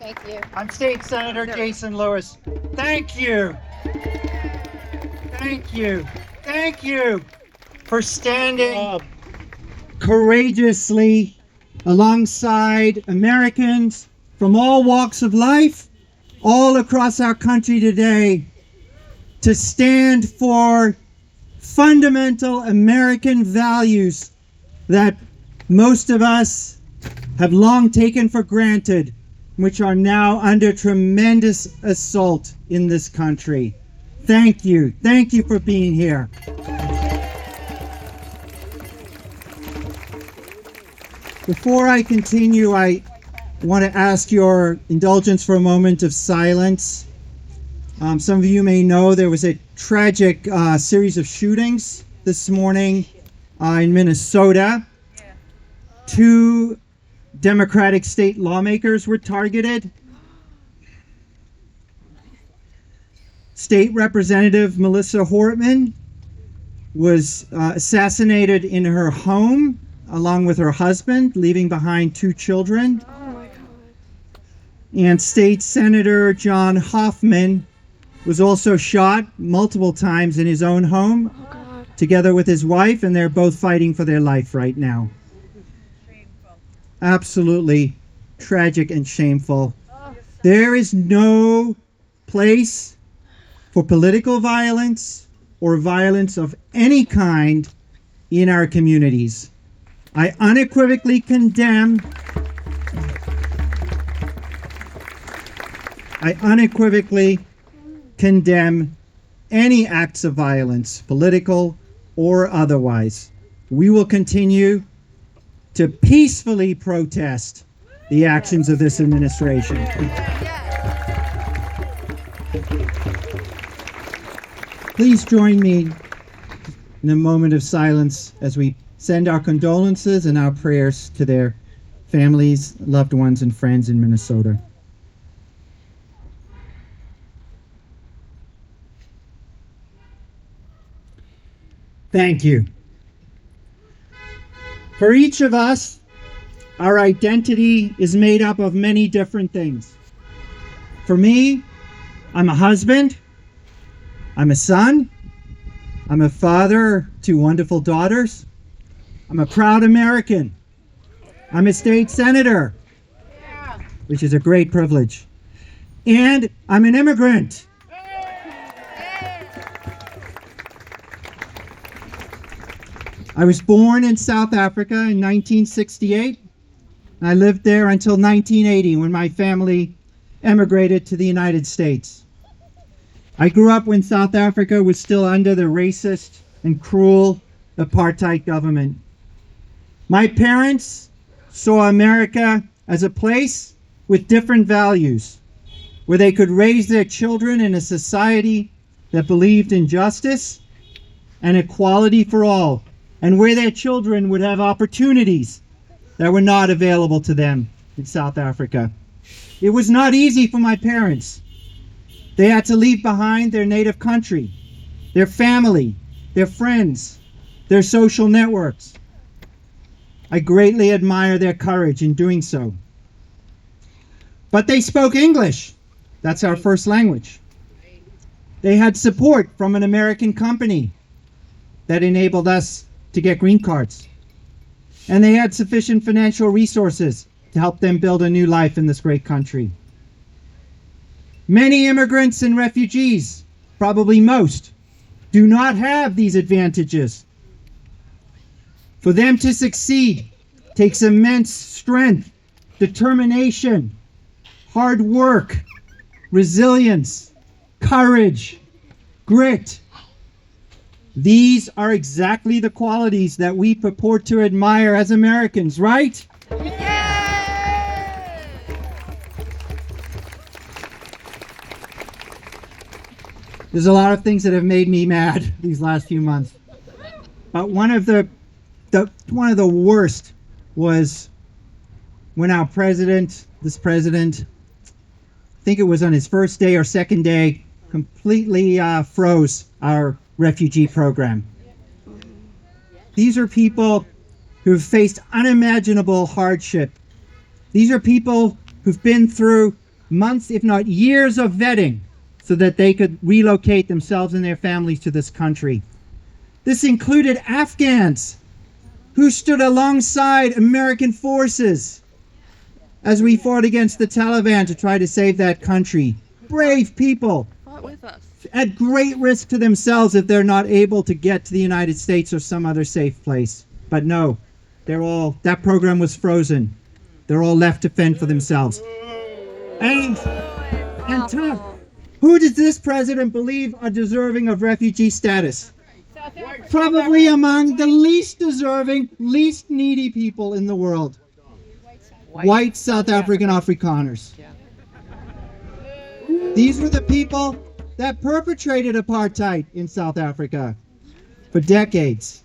Thank you. I'm State Senator Jason Lewis. Thank you. Thank you. Thank you for standing courageously alongside Americans from all walks of life, all across our country today, to stand for fundamental American values that most of us have long taken for granted, which are now under tremendous assault in this country. Thank you. Thank you for being here. Before I continue, I want to ask your indulgence for a moment of silence. Some of you may know there was a tragic series of shootings this morning in Minnesota. 2 Democratic state lawmakers were targeted. State Representative Melissa Hortman was assassinated in her home along with her husband, leaving behind 2 children. And State Senator John Hoffman was also shot multiple times in his own home, together with his wife, and they're both fighting for their life right now. Absolutely tragic and shameful. There is no place for political violence or violence of any kind in our communities. I unequivocally condemn any acts of violence, political or otherwise. We will continue to peacefully protest the actions of this administration. Please join me in a moment of silence as we send our condolences and our prayers to their families, loved ones, and friends in Minnesota. Thank you. For each of us, our identity is made up of many different things. For me, I'm a husband, I'm a son, I'm a father to wonderful daughters, I'm a proud American, I'm a state senator, which is a great privilege, and I'm an immigrant. I was born in South Africa in 1968. I lived there until 1980 when my family emigrated to the United States. I grew up when South Africa was still under the racist and cruel apartheid government. My parents saw America as a place with different values, where they could raise their children in a society that believed in justice and equality for all, and where their children would have opportunities that were not available to them in South Africa. It was not easy for my parents. They had to leave behind their native country, their family, their friends, their social networks. I greatly admire their courage in doing so. But they spoke English. That's our first language. They had support from an American company that enabled us to get green cards. And they had sufficient financial resources to help them build a new life in this great country. Many immigrants and refugees, probably most, do not have these advantages. For them to succeed takes immense strength, determination, hard work, resilience, courage, grit. These are exactly the qualities that we purport to admire as Americans, right? There's a lot of things that have made me mad these last few months. But one of the worst was when our president, I think it was on his first day or second day, completely froze our refugee program. These are people who've faced unimaginable hardship. These are people who've been through months, if not years, of vetting so that they could relocate themselves and their families to this country. This included Afghans who stood alongside American forces as we fought against the Taliban to try to save that country. Brave people Fought with us. at great risk to themselves if they're not able to get to the United States or some other safe place. But no, that program was frozen. They're all left to fend for themselves. And tough. Who does this president believe are deserving of refugee status? Probably among the least deserving, least needy people in the world. White South African Afrikaners. These were the people that perpetrated apartheid in South Africa for decades.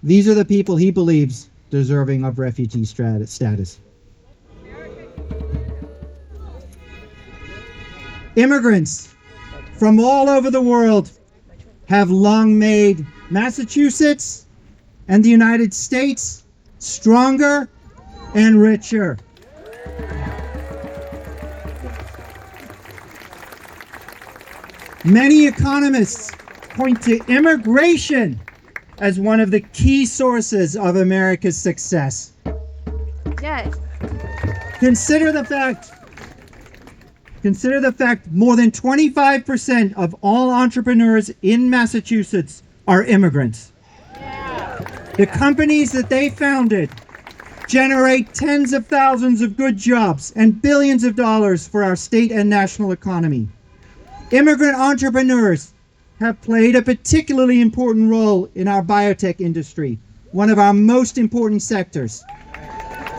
These are the people he believes deserving of refugee status. Immigrants from all over the world have long made Massachusetts and the United States stronger and richer. Many economists point to immigration as one of the key sources of America's success. Yes. Consider the fact more than 25% of all entrepreneurs in Massachusetts are immigrants. The companies that they founded generate tens of thousands of good jobs and billions of dollars for our state and national economy. Immigrant entrepreneurs have played a particularly important role in our biotech industry, one of our most important sectors.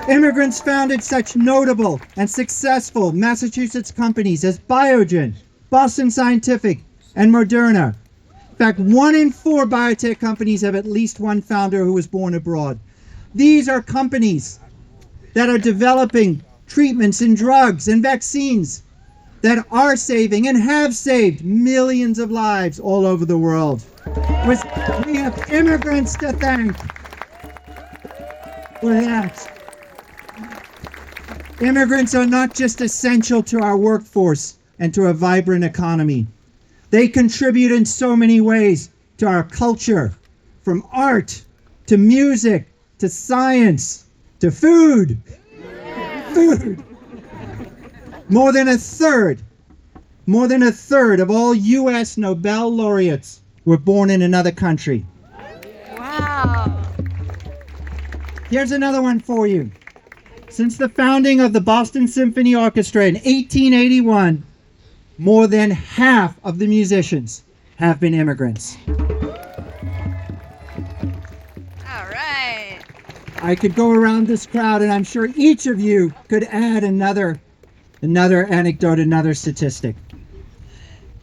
Immigrants founded such notable and successful Massachusetts companies as Biogen, Boston Scientific, and Moderna. In fact, 1 in 4 biotech companies have at least one founder who was born abroad. These are companies that are developing treatments and drugs and vaccines that are saving and have saved millions of lives all over the world. We have immigrants to thank for that. Immigrants are not just essential to our workforce and to a vibrant economy. They contribute in so many ways to our culture, from art to music to science to food. Food. More than a third of all U.S. Nobel laureates were born in another country. Wow. Here's another one for you. Since the founding of the Boston Symphony Orchestra in 1881, more than half of the musicians have been immigrants. All right. I could go around this crowd and I'm sure each of you could add another anecdote, another statistic.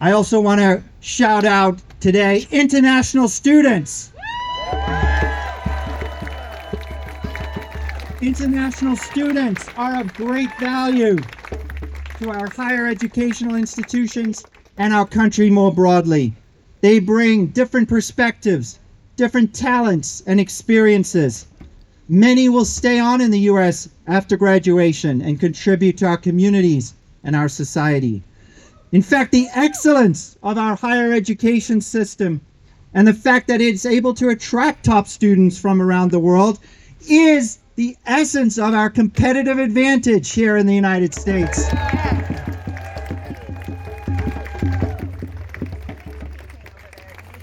I also want to shout out today international students. International students are of great value to our higher educational institutions and our country more broadly. They bring different perspectives, different talents and experiences. Many will stay on in the U.S. after graduation and contribute to our communities and our society. In fact, the excellence of our higher education system and the fact that it's able to attract top students from around the world is the essence of our competitive advantage here in the United States.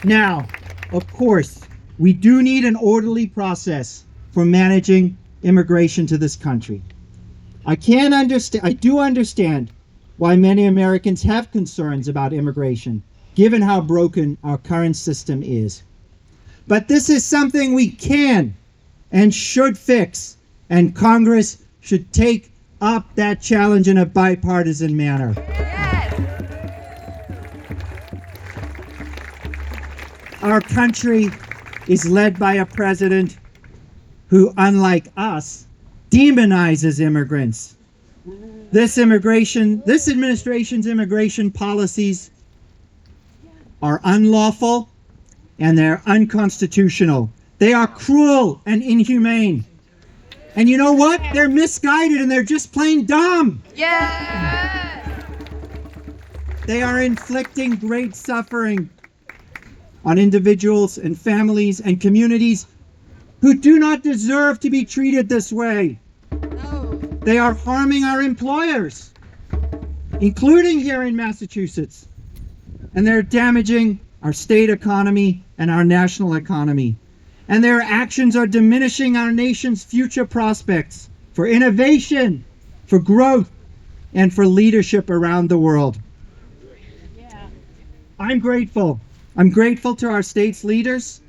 Now, of course, we do need an orderly process for managing immigration to this country. I do understand why many Americans have concerns about immigration, given how broken our current system is. But this is something we can and should fix, and Congress should take up that challenge in a bipartisan manner. Our country is led by a president who, unlike us, demonizes immigrants. This administration's immigration policies are unlawful and they're unconstitutional. They are cruel and inhumane. And you know what? They're misguided and they're just plain dumb. Yeah. They are inflicting great suffering on individuals and families and communities who do not deserve to be treated this way. No. They are harming our employers, including here in Massachusetts, and they're damaging our state economy and our national economy. And their actions are diminishing our nation's future prospects for innovation, for growth, and for leadership around the world. Yeah. I'm grateful. I'm grateful to our state's leaders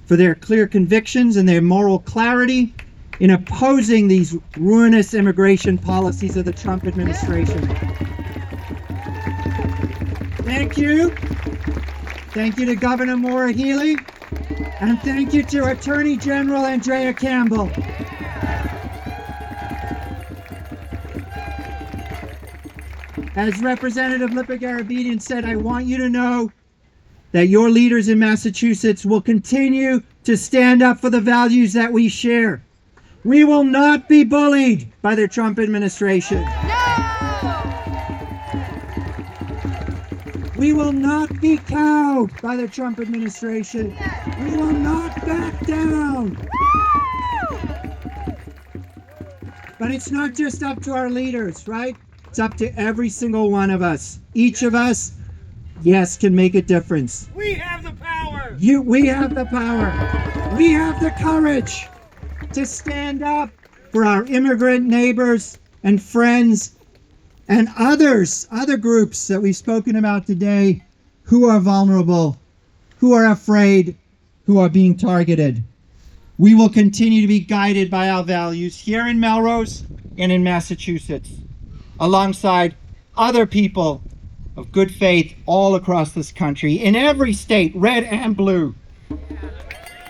for their clear convictions and their moral clarity in opposing these ruinous immigration policies of the Trump administration. Thank you. Thank you to Governor Maura Healey, and thank you to Attorney General Andrea Campbell. As Representative Lippic-Garabedian said, I want you to know that your leaders in Massachusetts will continue to stand up for the values that we share. We will not be bullied by the Trump administration. We will not be cowed by the Trump administration. We will not back down. But it's not just up to our leaders, right? It's up to every single one of us. Each of us, yes, can make a difference. We have the power. We have the power. We have the courage to stand up for our immigrant neighbors and friends and other groups that we've spoken about today who are vulnerable, who are afraid, who are being targeted. We will continue to be guided by our values here in Melrose and in Massachusetts, alongside other people of good faith all across this country, in every state, red and blue.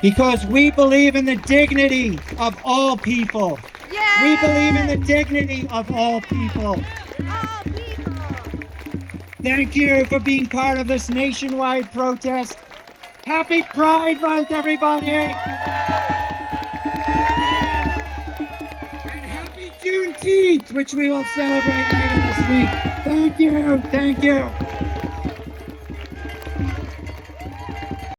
Because we believe in the dignity of all people. Yeah. We believe in the dignity of all people. All people. Thank you for being part of this nationwide protest. Happy Pride Month, everybody! And happy Juneteenth, which we will celebrate later this week. Thank you. Thank you.